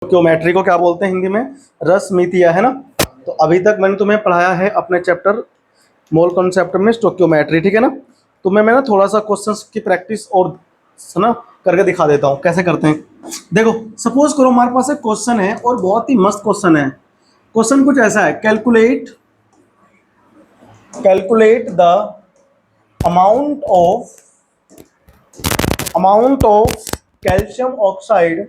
Stoichiometry को क्या बोलते हैं हिंदी में? रसमितिया, है ना। तो अभी तक मैंने तुम्हें पढ़ाया है अपने चैप्टर मोल कॉन्सेप्ट में स्टोइकियोमेट्री, ठीक है ना। तो मैं ना थोड़ा सा क्वेश्चंस की प्रैक्टिस और ना करके दिखा देता हूँ कैसे करते हैं। देखो सपोज करो हमारे पास एक क्वेश्चन है और बहुत ही मस्त क्वेश्चन है। क्वेश्चन कुछ ऐसा है, calculate the amount of calcium oxide,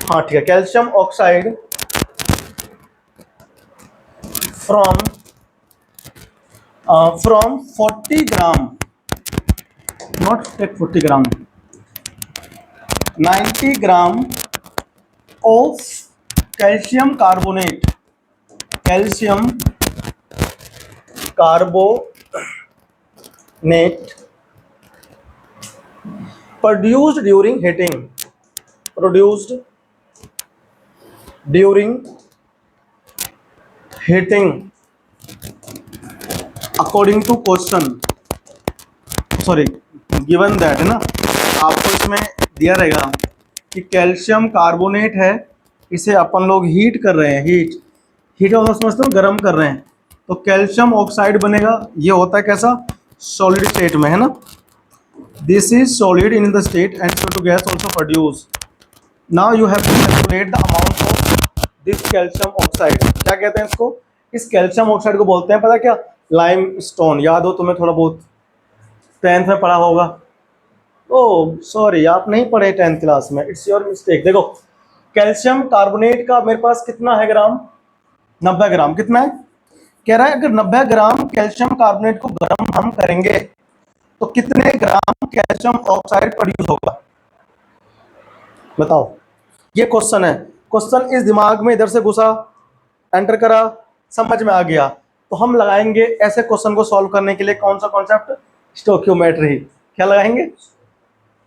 हाँ ठीक है, calcium oxide from 40 gram, not take 40 gram, 90 gram of calcium carbonate produced during heating according to question, sorry given that, है ना। आपको इसमें दिया रहेगा कि कैल्शियम कार्बोनेट है, इसे अपन लोग हीट कर रहे हैं, हीट और समझते हो गर्म कर रहे हैं, तो कैल्शियम ऑक्साइड बनेगा। ये होता है कैसा? सॉलिड स्टेट में, है ना। This is solid in the state and CO2 gas also produce. Now you have to calculate the amount of this calcium oxide. क्या कहते हैं इसको? इस कैल्शियम ऑक्साइड को बोलते हैं, पता क्या? Lime stone. याद हो तुम्हें, थोड़ा बहुत 10th में पढ़ा होगा। ओह सॉरी, आप नहीं पढ़े 10th क्लास में, इट्स योर मिस्टेक। देखो कैल्शियम कार्बोनेट का मेरे पास कितना है ग्राम? 90 ग्राम। कितना है? कह रहा है अगर 90 ग्राम कैल्शियम कार्बोनेट को गर्म हम करेंगे तो कितने ग्राम कैल्शियम ऑक्साइड प्रोड्यूस होगा? बताओ। ये क्वेश्चन है। क्वेश्चन इस दिमाग में इधर से घुसा, एंटर करा, समझ में आ गया, तो हम लगाएंगे ऐसे क्वेश्चन को सॉल्व करने के लिए कौन सा कॉन्सेप्ट? स्टोइकियोमेट्री। क्या लगाएंगे?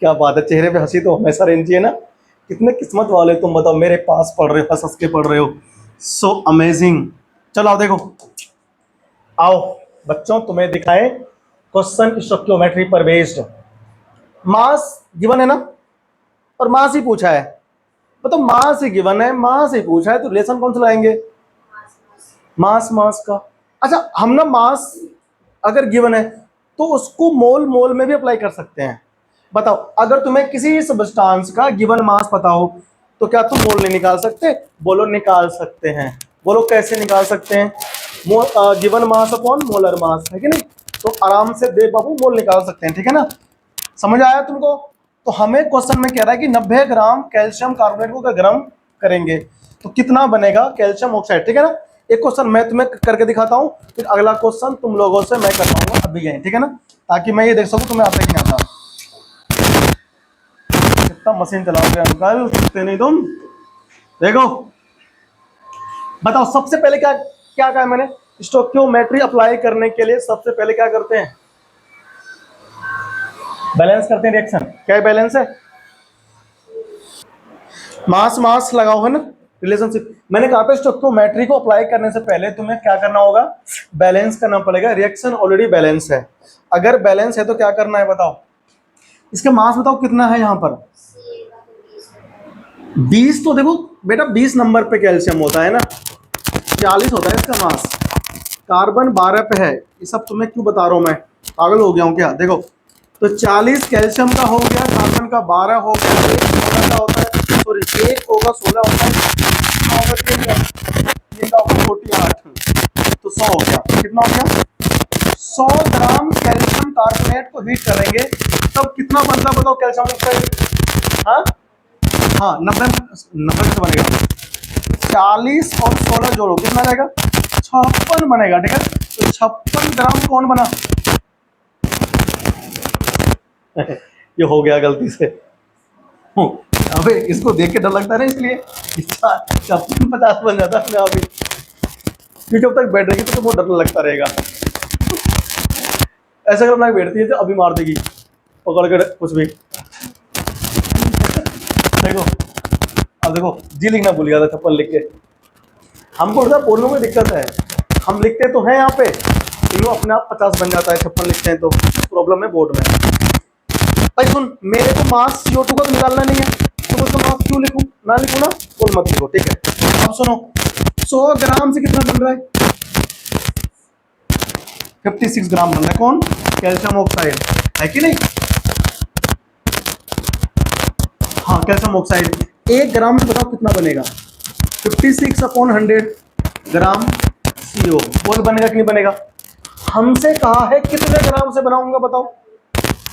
क्या बात है, चेहरे पे हंसी तो हमेशा रहनी चाहिए ना। कितने किस्मत वाले तुम, बताओ, मेरे पास पढ़ रहे हो, हंस हंस के पढ़ रहे हो। So amazing. चलो आओ, देखो आओ बच्चों, तुम्हें दिखाएं क्वेश्चन स्टोइकियोमेट्री पर बेस्ड। मास गिवन है ना, और मास ही पूछा है। मतलब मास ही गिवन है, मास ही पूछा है, तो रिलेशन कौन सा लाएंगे? मास का। अच्छा, हम ना मास अगर गिवन है तो उसको मोल में भी अप्लाई कर सकते हैं। बताओ, अगर तुम्हें किसी सब्सटेंस का गिवन मास पता हो तो क्या तुम मोल नहीं निकाल सकते? बोलो निकाल सकते हैं। बोलो कैसे निकाल सकते हैं? Given mass upon molar mass, है कि नहीं? तो आराम से दे बाबू मोल निकाल सकते हैं, ठीक है ना। समझ आया तुमको? तो हमें क्वेश्चन में कह रहा है कि 90 ग्राम कैल्शियम कार्बोनेट को गर्म करेंगे तो कितना बनेगा कैल्शियम ऑक्साइड, ठीक है ना। एक क्वेश्चन मैं तुम्हें करके दिखाता हूँ, फिर अगला क्वेश्चन तुम लोगों से मैं कर पाऊंगा अभी यहीं, ठीक है ना, ताकि मैं ये देख सकूं तुम्हें आता है कि नहीं आता। कितना मशीन चलाओगे अंकल, सीखते नहीं तुम। देखो बताओ, सबसे पहले क्या क्या कहा मैंने? स्टोइकियोमेट्री अप्लाई करने के लिए सबसे पहले क्या करते हैं? बैलेंस करते हैं रिएक्शन। क्या बैलेंस है? मास लगाओ, है ना, रिलेशनशिप। मैंने कहा था स्टोइकियोमेट्री को अप्लाई करने से पहले तुम्हें क्या करना होगा? बैलेंस करना पड़ेगा। रिएक्शन ऑलरेडी बैलेंस है। अगर बैलेंस है तो क्या करना है बताओ? इसका मास बताओ कितना है यहाँ पर? 20। तो देखो बेटा 20 नंबर पे कैल्शियम होता है ना, 40 होता है इसका मास। कार्बन 12 पे है। ये सब तुम्हें क्यों बता रहा हूँ मैं, पागल हो गया हूँ क्या? देखो तो 40 कैल्शियम का हो गया, कार्बन का 12 हो गया, एक होता है, सॉरी एक होगा 16 होता है, ये का होगा 48, तो 100 हो गया। कितना हो गया? 100 ग्राम कैल्शियम कार्बोनेट को हीट करेंगे तब कितना बनता है बताओ कैल्शियम ऑक्साइड? हाँ 90 से बनेगा। 40 और 16 जोड़ो, कितना रहेगा? 56 बनेगा, ठीक है। तो 56 ग्राम कौन बना? ये हो गया गलती से। अबे इसको देख के डर लगता है ना, इसलिए 50 बन जाता है अभी, जब तक बैठ रहेगी तो बहुत डर लगता रहेगा। ऐसा करना बैठती है तो अभी मार देगी पकड़ कर कुछ भी। देखो अब देखो, जी लिखना भूल गया था, 56 लिख के। हमको बोलने में दिक्कत है, हम लिखते तो हैं यहाँ पे, इन्हों अपने आप 50 बन जाता है, 56 लिखते हैं तो प्रॉब्लम है बोर्ड में। भाई सुन, मेरे को मास CO2 का तो निकालना नहीं है, तो मुझको मास क्यों लिखूं, ना लिखूं ना, बोल मत लिखो, ठीक है। अब सुनो, 100 ग्राम से कितना बन रहा है, 56 ग्राम बन रहा है, कौन, कैल्शियम ऑक्साइड, है कि नहीं। हाँ कैल्शियम ऑक्साइड, 1 ग्राम में बताओ कितना बनेगा, 56/100 ग्राम CO, बोल बनेगा कि नहीं बनेगा। हमसे कहा है कितने ग्राम से बनाऊंगा बताओ,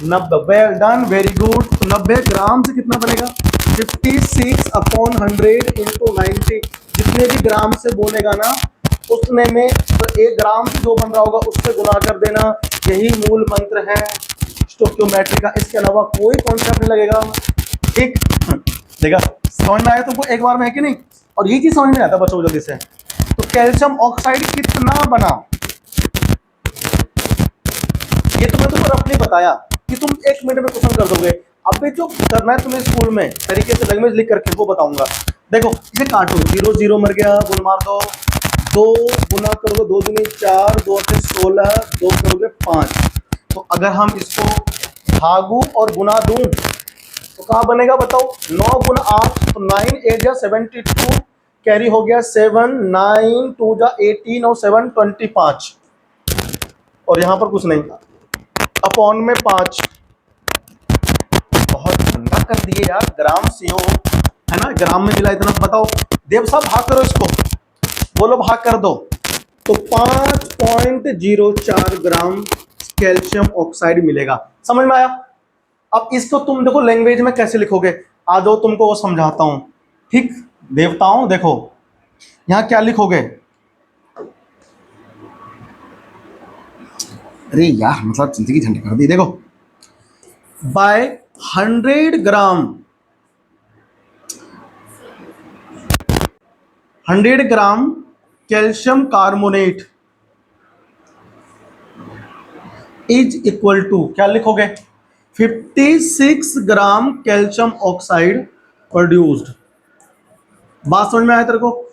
90, वेल डन, वेरी गुड। तो 90 ग्राम से कितना बनेगा, 56/100 इंटू 90, जितने भी ग्राम से बोलेगा ना उतने में, तो 1 ग्राम से जो बन रहा होगा उससे गुना कर देना, यही मूल मंत्र है स्टोइकियोमेट्री का, इसके अलावा कोई कॉन्सेप्ट नहीं लगेगा, ठीक। देखा, समझ में आया तुमको एक बार में, है कि नहीं। और ये चीज समझ में आता बच्चों जल्दी से, तो कैल्शियम ऑक्साइड कितना बना, ये तुम्हें तो रफली बताया कि तुम 1 मिनट में क्वेश्चन कर दोगे। अभी जो करना है तुम्हें स्कूल में तरीके से लैंग्वेज लिख करके वो बताऊंगा। देखो इसे काटो, 0 0 मर गया, गुण मार दो, 2 गुना करोगे 2 दूनी 4, 2 से 16, 2 करोगे 5। तो अगर हम इसको भागू और गुना दूं तो कहाँ बनेगा बताओ, 9 गुना 8, तो 9 8 जा 72, कैरी हो गया 7, 9 2 जा 18 और 7 25, और यहां पर कुछ नहीं, अपॉन में 5। बहुत गंदा कर दिए यार, ग्राम CO है ना, ग्राम में मिला इतना। बताओ देव साहब भाग करो इसको, बोलो भाग कर दो, तो 5.04 ग्राम कैल्शियम ऑक्साइड मिलेगा। समझ में आया। अब इसको तुम देखो लैंग्वेज में कैसे लिखोगे, आ जाओ तुमको वो समझाता हूं, ठीक। देवताओं देखो यहां क्या लिखोगे, अरे यार मतलब जिंदगी झंड कर दी। देखो by 100 gram, 100 gram calcium carbonate is equal to, क्या लिखोगे, 56 ग्राम कैल्शियम ऑक्साइड प्रोड्यूस्ड। बात समझ में आया तेरे को।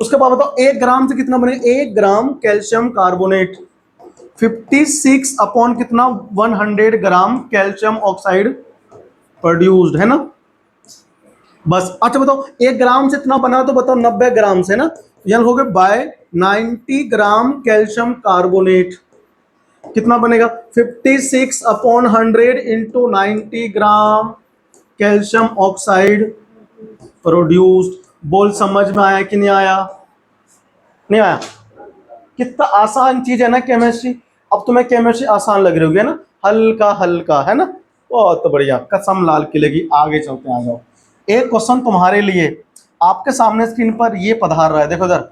उसके बाद बताओ 1 ग्राम से कितना बने, 1 ग्राम कैल्शियम कार्बोनेट 56 अपॉन कितना, 100 ग्राम कैल्शियम ऑक्साइड प्रोड्यूस्ड, है ना। बस अच्छा बताओ 1 ग्राम से इतना बना, तो बताओ 90 ग्राम से ना, यहाँ हो गए बाय 90 ग्राम कैल्शियम कार्बोनेट, कितना बनेगा 56/100 इंटू 90 ग्राम कैल्शियम ऑक्साइड प्रोड्यूस्ड। बोल समझ में आया कि नहीं आया, नहीं आया। कितना आसान चीज है ना केमिस्ट्री। अब तुम्हें केमिस्ट्री आसान लग रही होगी है ना, हल्का हल्का है ना, बहुत बढ़िया, कसम लाल किले की। आगे चलते हैं, आ जाओ। एक क्वेश्चन तुम्हारे लिए आपके सामने स्क्रीन पर ये पधार रहा है, देखो इधर,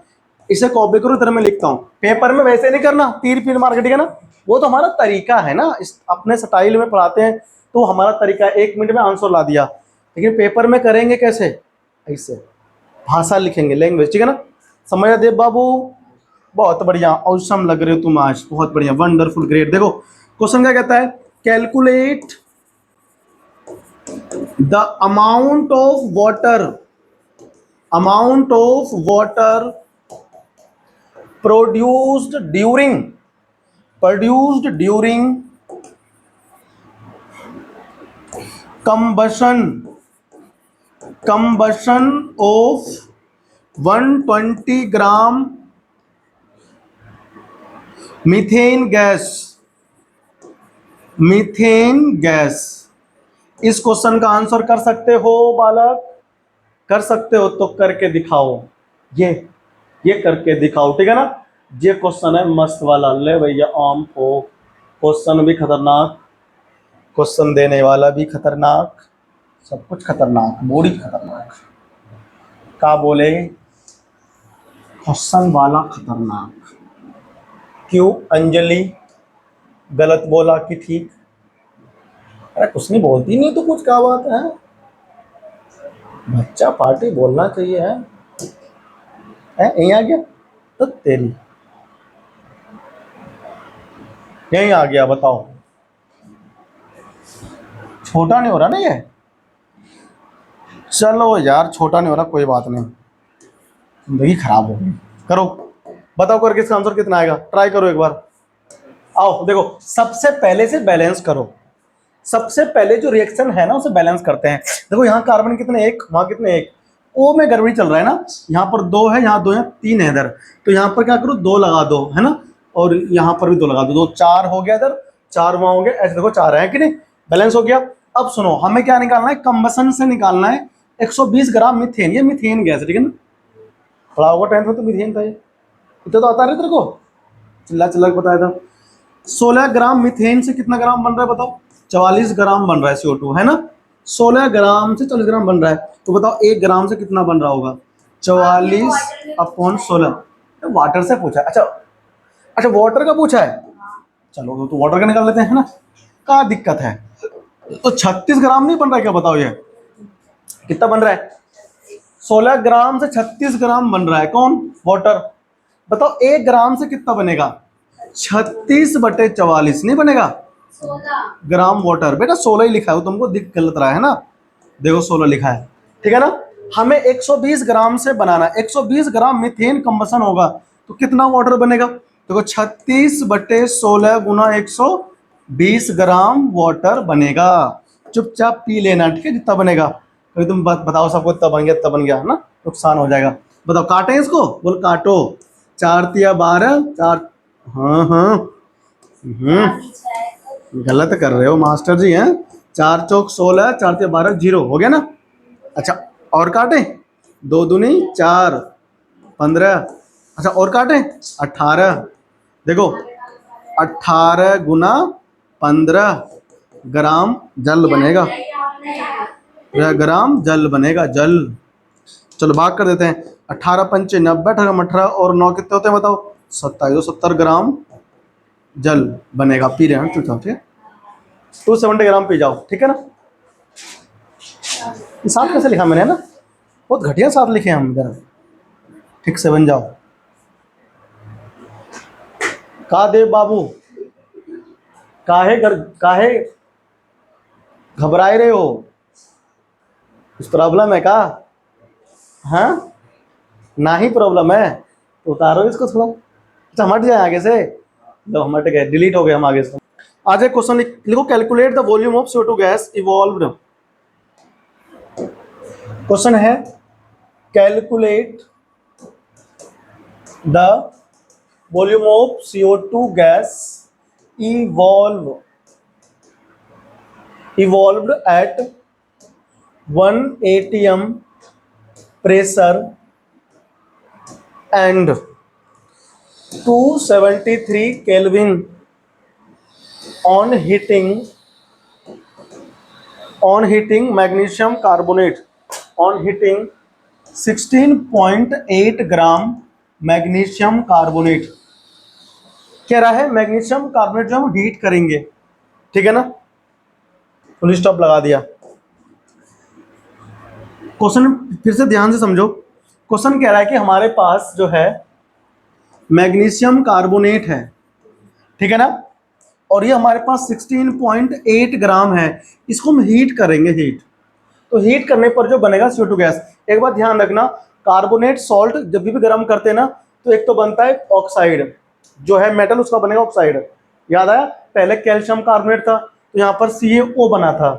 इसे कॉपी करो, इधर मैं लिखता हूँ। पेपर में वैसे नहीं करना तीर पीर मार के, ठीक है ना, वो तो हमारा तरीका है ना, इस अपने स्टाइल में पढ़ाते हैं तो हमारा तरीका है, 1 मिनट में आंसर ला दिया। लेकिन पेपर में करेंगे कैसे, ऐसे भाषा लिखेंगे, लैंग्वेज, ठीक है ना। समझ रहे देव बाबू, बहुत बढ़िया, औसम लग रहे हो तुम आज, बहुत बढ़िया, वंडरफुल, ग्रेट। देखो क्वेश्चन क्या कहता है, calculate the amount of water, amount of water produced during combustion of 120 gram methane gas. इस क्वेश्चन का आंसर कर सकते हो बालक, कर सकते हो तो करके दिखाओ, ये करके दिखाओ, ठीक है ना। ये क्वेश्चन है मस्त वाला, ले भैया आम को, क्वेश्चन भी खतरनाक, क्वेश्चन देने वाला भी खतरनाक, सब कुछ खतरनाक, बॉडी खतरनाक, का बोले क्वेश्चन वाला खतरनाक। क्यों अंजलि, गलत बोला कि ठीक, अरे कुछ नहीं बोलती नहीं तो कुछ, क्या बात है, बच्चा पार्टी बोलना चाहिए है, यहीं आ गया तो तेरी, यहीं आ गया, बताओ छोटा नहीं हो रहा ना ये, चलो यार छोटा नहीं हो रहा, कोई बात नहीं, जिंदगी खराब हो गई। करो, बताओ करके इसका आंसर कितना आएगा, ट्राई करो एक बार। आओ देखो सबसे पहले से बैलेंस करो, सबसे पहले जो रिएक्शन है ना उसे बैलेंस करते हैं। देखो यहाँ कार्बन कितने, एक, वहां कितने, एक, ओ में गड़बड़ी चल रहा है ना, यहाँ पर 2 है, यहाँ 2 है, 3 है इधर, तो यहाँ पर क्या करो 2 लगा दो, है ना, और यहाँ पर भी 2 लगा दो, 2 4 हो गया, इधर 4 वहां हो गया, ऐसे देखो 4 है कि नहीं, बैलेंस हो गया। अब सुनो, हमें क्या निकालना है, कंबसन से निकालना है 120 ग्राम मीथेन, ये मीथेन गैस, ठीक है ना, पढ़ा होगा 10th में तो मीथेन था ये, इतना तो आता है तेरे को, चिल्ला चिल्ला के बताया था। 16 ग्राम मीथेन से कितना ग्राम बन रहा है बताओ, 44 ग्राम बन रहा है CO2, है ना, 16 ग्राम से 40 ग्राम बन रहा है, तो बताओ 1 ग्राम से कितना बन रहा होगा, 44/16। वाटर से पूछा, अच्छा अच्छा वाटर का पूछा है, चलो तो वाटर का निकाल लेते हैं, है ना, क्या दिक्कत है। तो 36 ग्राम नहीं बन रहा है क्या, बताओ ये कितना बन रहा है, 16 ग्राम से 36 ग्राम बन रहा है, कौन, वाटर। बताओ 1 ग्राम से कितना बनेगा, 36/44 नहीं बनेगा, 16 ग्राम वाटर। बेटा 16 ही लिखा है, वो तुमको दिख गलत रहा है ना, देखो 16 लिखा है, ठीक है ना। हमें 120 ग्राम से बनाना है, 120 ग्राम मीथेन कंबसन होगा तो कितना वाटर बनेगा, देखो 36/16 गुना 120 ग्राम वाटर बनेगा। चुपचाप पी लेना, ठीक है, जितना बनेगा, तो तुम बताओ सबको इतना बन गया, इतना बन गया, है ना, नुकसान हो जाएगा। बताओ काटें इसको, बोल काटो, 4 तिया 12, 4, हाँ हाँ, गलत कर रहे हो मास्टर जी, हैं, 4 चौक 16, 4 तिया 12, 0 हो गया ना। अच्छा और काटें, 2 दूनी 4, 15, अच्छा और काटें 18, देखो 18 गुना 15 ग्राम जल बनेगा, ग्राम जल बनेगा, जल। चलो भाग कर देते हैं, 18 पंचे 90, 18 और 9 कितने होते हैं बताओ, 27, 70 ग्राम जल बनेगा, पी रहे हैं चुपचाप, ठीक है, 270 ग्राम पी जाओ, ठीक है ना। ये साथ कैसे लिखा मैंने, है ना, बहुत घटिया साथ लिखे हम, जरा ठीक से बन जाओ। का देव बाबू, काहे घबराए रहे हो, कुछ प्रॉब्लम है का, हाँ ना ही प्रॉब्लम है तो उतारो इसको थोड़ा, अच्छा हट जाए आगे से, लो हम हट गए, डिलीट हो गए हम आगे से। आज एक क्वेश्चन लिखो, calculate the volume of CO2 gas evolved. Question है calculate the volume of CO2 gas evolved at 1 atm pressure and 273 Kelvin on heating magnesium carbonate, on heating 16.8 gram magnesium carbonate. कह रहा है मैग्नीशियम कार्बोनेट जो हम heat करेंगे, ठीक है ना, फुल स्टॉप लगा दिया। क्वेश्चन फिर से ध्यान से समझो, क्वेश्चन कह रहा है कि हमारे पास जो है मैग्नीशियम कार्बोनेट है, ठीक है ना, और ये हमारे पास 16.8 ग्राम है, इसको हम हीट करेंगे, हीट, तो हीट करने पर जो बनेगा CO2 गैस। एक बात ध्यान रखना, कार्बोनेट सॉल्ट जब भी गर्म करते हैं ना तो एक तो बनता है ऑक्साइड, जो है मेटल उसका बनेगा ऑक्साइड, याद आया, पहले कैल्शियम कार्बोनेट था तो यहाँ पर CaO बना था,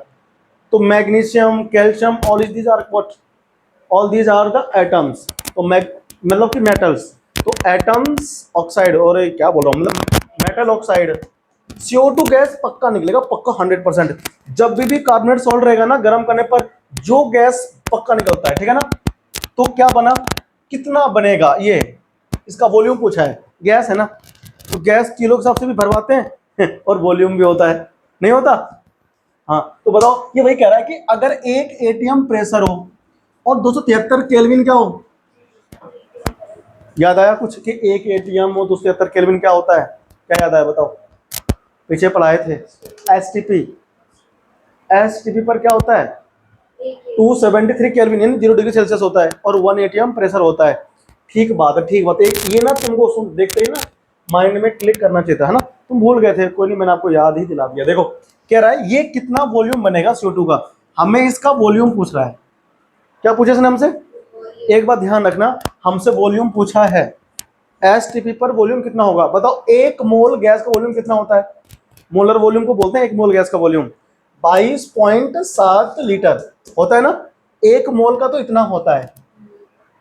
तो magnesium, calcium, all these are the atoms, तो मतलब कि मेटल्स, तो एटम्स ऑक्साइड, और क्या बोल रहा हूँ, मतलब मेटल ऑक्साइड, CO2 गैस पक्का निकलेगा, पक्का 100%। जब भी कार्बोनेट सॉल्ट रहेगा ना गर्म करने पर जो गैस पक्का निकलता है, ठीक है ना। तो क्या बना, कितना बनेगा, ये इसका वॉल्यूम पूछा है, गैस है ना, तो गैस किलो के हिसाब से भी भरवाते हैं और वॉल्यूम भी होता है, नहीं होता, हाँ, तो बताओ ये वही कह रहा है कि अगर 1 atm प्रेशर हो और 273 केल्विन क्या हो, याद आया कुछ कि 1 atm हो 273 केल्विन क्या होता है, क्या याद आया बताओ, पीछे पढ़ाए थे, एसटीपी पर क्या होता है 273 केल्विन यानी 0 डिग्री सेल्सियस होता है और 1 atm प्रेशर होता है। ठीक बात है, ठीक बात है, ये ना तुमको सुन देखते ही ना माइंड में क्लिक करना चाहिए था, है ना, तुम भूल गए थे, कोई नहीं, मैंने आपको याद ही दिला दिया। देखो कह रहा है ये कितना वॉल्यूम बनेगा CO2 का, हमें इसका वॉल्यूम पूछ रहा है, क्या पूछा इसने हमसे, एक बात ध्यान रखना, हमसे वॉल्यूम पूछा है, एसटीपी पर वॉल्यूम कितना होगा, बताओ 1 मोल गैस का वॉल्यूम कितना होता है, मोलर वॉल्यूम को बोलते हैं 1 मोल गैस का वॉल्यूम, 22.7 लीटर होता है ना। एक मोल का तो इतना होता है।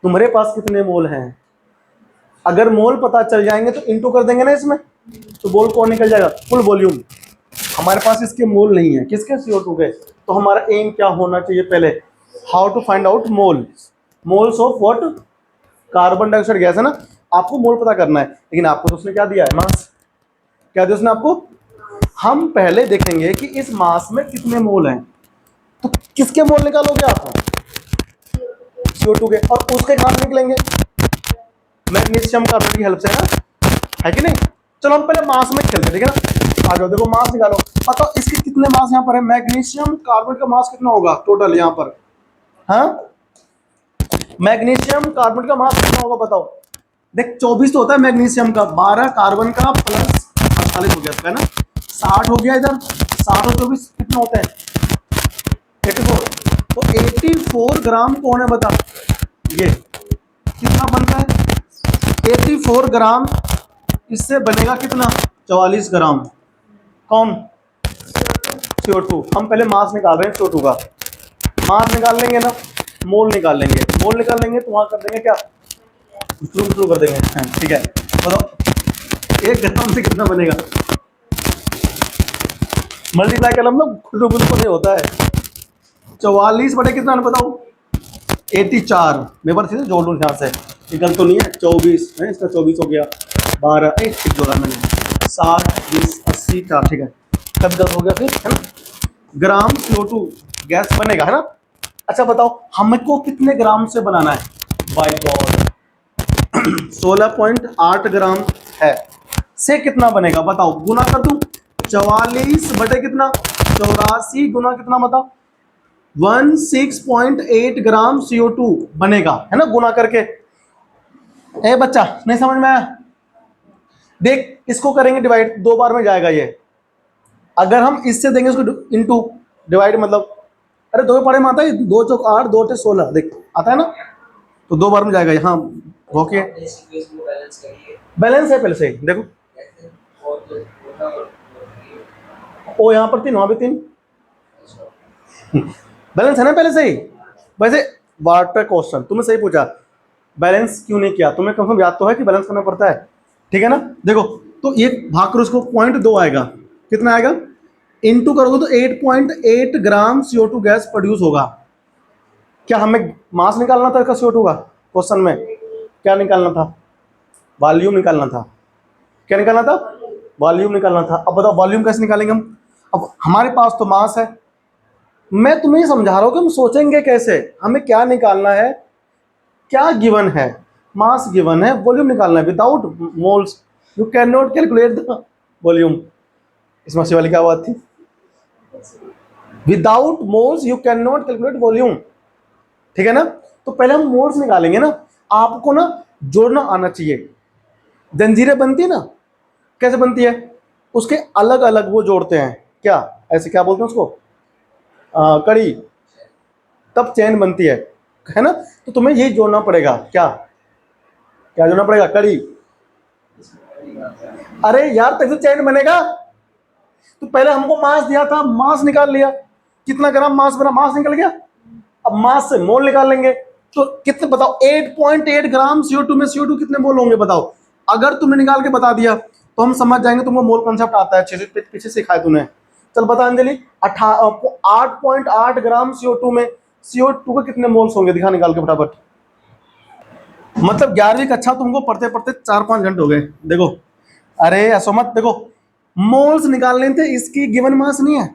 तुम्हारे पास कितने मोल हैं? अगर मोल पता चल जाएंगे तो इंटू कर देंगे ना इसमें, तो मोल कौन निकल जाएगा? Full volume. हमारे पास इसके मोल नहीं है, किसके? CO2 के। तो हमारा एम क्या होना चाहिए पहले? How to find out mole, moles of what? Carbon dioxide gas है ना। आपको मोल पता करना है, लेकिन आपको तो उसने क्या दिया है? मास। क्या दिया उसने आपको? हम पहले देखेंगे कि इस मास में कितने मोल हैं। तो किसके मोल निकालोगे आप? CO2 के। और उसके कहाँ से निकलेंगे? मैग्नीशियम कार्बोनेट की हेल्प से, है कि नहीं? चलो हम पहले मास में खेलते हैं, ठीक है ना। आ जाओ, देखो मास निकालो। बताओ इसके कितने मास यहाँ पर है? मैग्नीशियम कार्बोनेट का मास कितना होगा टोटल यहाँ पर? हाँ, मैग्नीशियम कार्बोनेट का मास कितना होगा बताओ? देख 24 तो होता है मैग्नीशियम का, 12 कार्बन का प्लस 48 हो गया इसका, है ना। 60 हो गया इधर, 60 और 24 कितना होता है? 84। तो 84 ग्राम कौन है बता? ये कितना बनता है? 84 ग्राम। इससे बनेगा कितना? 44 ग्राम। कौन? CO2। हम पहले मास निकाल रहे हैं CO2 का। मास निकाल लेंगे ना, मोल निकाल लेंगे। मोल निकाल लेंगे तो वहां कर देंगे क्या? शुरू कर देंगे। ठीक है, बताओ 1 ग्राम से कितना बनेगा? मल्टीप्लाई कर लो, खुद नहीं होता है। 44 बटे कितना बताओ? 84। मेरे पास जोड़ लूँ यहाँ से, निकल तो नहीं है। 24 है इसका, 24 हो गया। 12 ठीक जोड़ा मैंने। 60 20 80 4, ठीक है। कब 10 हो गया फिर, है ना। ग्राम CO2 गैस बनेगा, है ना। अच्छा बताओ हमको कितने ग्राम से बनाना है? बाय गॉड 16.8 ग्राम है। से कितना बनेगा बताओ? गुना कर दूं? 44 बटे कितना? 84 गुना कितना बताओ? 16.8 ग्राम CO2 बनेगा, है ना, गुना करके। ए बच्चा नहीं समझ में आया? देख इसको करेंगे डिवाइड, 2 बार में जाएगा ये। अगर हम इससे देंगे इसको इनटू, डिवाइड मतलब, अरे 2 पढ़े में आता है, 2 चौक 8 2 टे 16, देख आता है ना। तो 2 बार में जाएगा यहाँ। ओके, बैलेंस है पहले से ही, देखो ओ यहाँ पर 3 वहां भी 3 बैलेंस है ना पहले से ही। वैसे वाटर क्वेश्चन तुमने सही पूछा, बैलेंस क्यों नहीं किया? तुम्हें कम से कम याद तो है कि बैलेंस करना पड़ता है, ठीक है ना। देखो तो ये भाग करो, उसको 0.2 आएगा। कितना आएगा? इनटू करोगे तो 8.8 ग्राम CO2 गैस प्रोड्यूस होगा। क्या हमें मास निकालना था इसका CO2 का? क्वेश्चन में क्या निकालना था? वॉल्यूम निकालना था। क्या निकालना था? वॉल्यूम निकालना था। अब बताओ वॉल्यूम कैसे निकालेंगे हम? अब हमारे पास तो मास है। मैं तुम्हें समझा रहा हूं कि हम सोचेंगे कैसे, हमें क्या निकालना है, क्या गिवन है? मास गिवन है, वॉल्यूम निकालना है। Without moles you can not calculate the volume. इसमें से वाली क्या बात थी? Without moles you can not calculate volume, ठीक है ना। तो पहले हम मोल्स निकालेंगे ना। आपको ना जोड़ना आना चाहिए। जंजीरें बनती है ना, कैसे बनती है? उसके अलग अलग वो जोड़ते हैं, क्या ऐसे क्या बोलते हैं उसको? कड़ी, तब चैन बनती है ना। तो तुम्हें यही जोड़ना पड़ेगा। क्या क्या जोड़ना पड़ेगा? कड़ी। अरे यार तब तो चैन बनेगा। तो पहले हमको मास दिया था, मास निकाल लिया, कितना ग्राम मास बना, मास निकल गया। अब मास से मोल निकाल लेंगे। तो कितने बताओ? 8.8 ग्राम CO2 में CO2 कितने मोल होंगे बताओ? अगर तुमने निकाल के बता दिया तो हम समझ जाएंगे तुमको मोल कंसेप्ट आता है, पीछे सिखाया तूने। चल बता अंजलि, 8.8 ग्राम CO2 में CO2 के कितने मोल्स होंगे? दिखा निकाल के फटाफट। मतलब 11वीं कक्षा तुमको पढ़ते पढ़ते 4-5 घंटे हो गए। देखो अरे ऐसा मत, देखो मोल्स निकालने थे, इसकी गिवन मास नहीं है।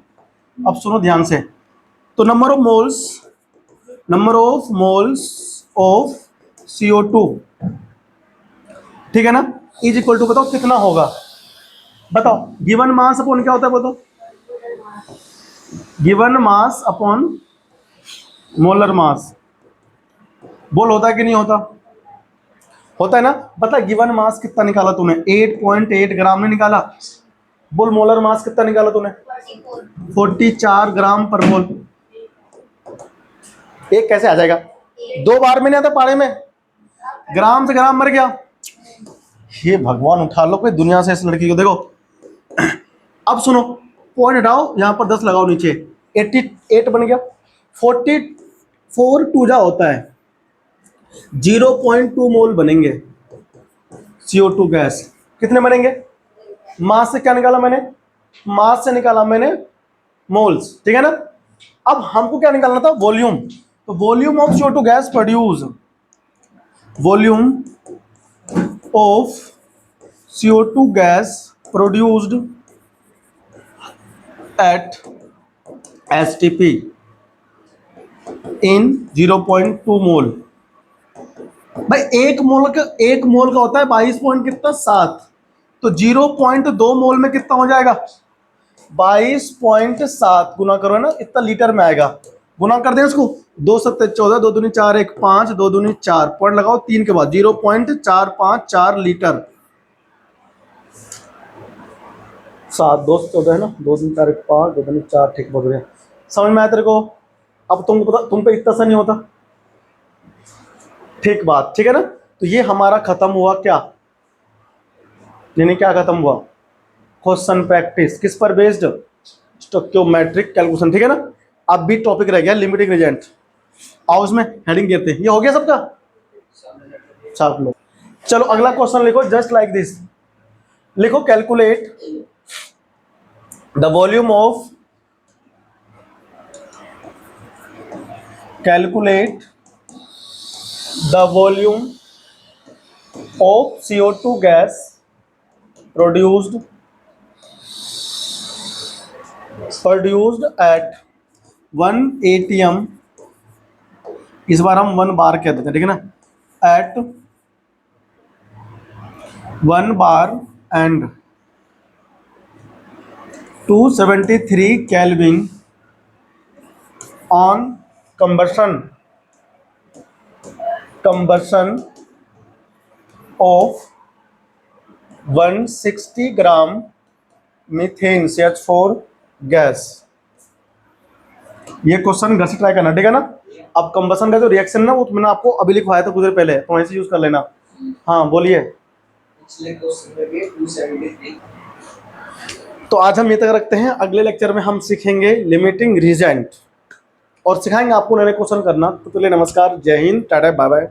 अब सुनो ध्यान से। तो number of moles of CO2, ठीक है ना, इज इक्वल टू बताओ कितना होगा? बताओ गिवन मास अपॉन क्या होता है बताओ? Given mass upon molar mass. बोल होता है कि नहीं होता? होता है ना। बता गिवन मास कितना निकाला तूने? 8.8 ग्राम ने निकाला। बोल मोलर मास कितना निकाला तूने? 44 ग्राम पर मोल। एक कैसे आ जाएगा? 2 बार में नहीं आता पारे में, ग्राम से ग्राम मर गया। हे भगवान उठा लो कोई दुनिया से इस लड़की को। देखो अब सुनो, पॉइंट हटाओ, यहां पर 10 लगाओ नीचे। 88 बन गया। 44 टू जा होता है 0.2 मोल बनेंगे CO2 गैस। कितने बनेंगे? मास से क्या निकाला मैंने? मास से निकाला मैंने मोल्स, ठीक है ना। अब हमको क्या निकालना था? वॉल्यूम। तो volume of CO2 gas produce, volume of CO2 gas produced at STP in 0.2 मोल। भाई एक मोल का होता है 22 पॉइंट कितना 7, तो 0.2 मोल में कितना हो जाएगा? 22.7 गुना करो ना, इतना लीटर में आएगा। गुना कर दें इसको, 2 7 14, 2 दूनी 4 1 5, 2 दूनी 4, पॉइंट लगाओ 3 के बाद 0.454 लीटर। 7 2 14 है ना, 2 3 4 1 5, 2 दूनी 4, ठीक बोल रहे हैं। समझ में आया तेरे को? अब तुम पे इतना सा नहीं होता, ठीक बात, ठीक है ना। तो ये हमारा खत्म हुआ क्या, यानी क्या खत्म हुआ? Question practice. किस पर बेस्ड? स्टोइकियोमेट्रिक कैलकुलेशन, ठीक है ना। अब भी टॉपिक रह गया लिमिटिंग रिएजेंट। आओ इसमें हेडिंग देते हैं। ये हो गया सबका? साफ लो। चलो अगला क्वेश्चन लिखो, जस्ट लाइक दिस। लिखो calculate the volume of, calculate the volume of CO2 gas produced at 1 ATM, इस बार हम 1 बार कह देते हैं, ठीक है ना। At 1 bar and 273 kelvin on combustion of 160 gram methane CH4 gas. ये क्वेश्चन घर से ट्राई करना, ठीक है ना। अब कंबशन का जो रिएक्शन ना, वो तो मैंने आपको अभी लिखवाया था कुछ देर पहले, तो ऐसे यूज कर लेना। हाँ बोलिए। पिछले क्वेश्चन में भी 273। तो आज हम ये तक रखते हैं। अगले लेक्चर में हम सीखेंगे लिमिटिंग रिएजेंट और सिखाएंगे आपको नए क्वेश्चन करना। तो पहले नमस्कार, जय हिंद, टाटा, बाय बाय।